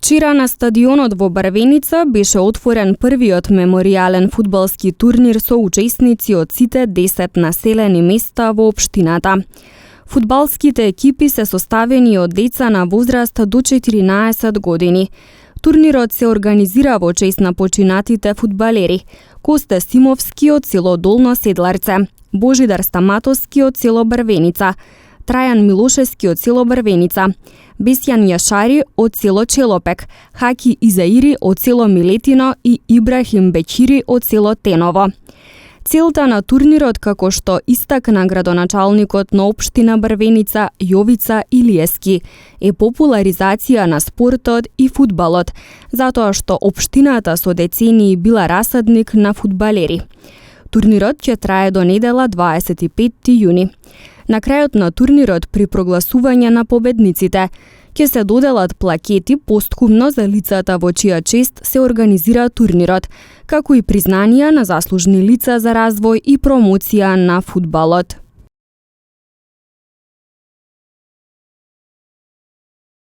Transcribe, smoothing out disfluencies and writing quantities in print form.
Вчера на стадионот во Брвеница беше отворен првиот меморијален фудбалски турнир со учесници од сите 10 населени места во општината. Фудбалските екипи се составени од деца на возраст до 14 години. Турнирот се организира во чест на починатите фудбалери: Косте Симовски од село Долно Седларце, Божидар Стаматовски од село Брвеница, Трајан Милошевски од село Брвеница, Бесјан Јашари од село Челопек, Хаки Изаири од село Милетино и Ибрахим Бечири од село Теново. Целта на турнирот, како што истакна градоначалникот на општина Брвеница Јовица Илиески, е популаризација на спортот и фудбалот, затоа што општината со децении била расадник на фудбалери. Турнирот ќе трае до недела 25 јуни. На крајот на турнирот, при прогласување на победниците, ќе се доделат плакети посткумно за лицата во чија чест се организира турнирот, како и признанија на заслужни лица за развој и промоција на фудбалот.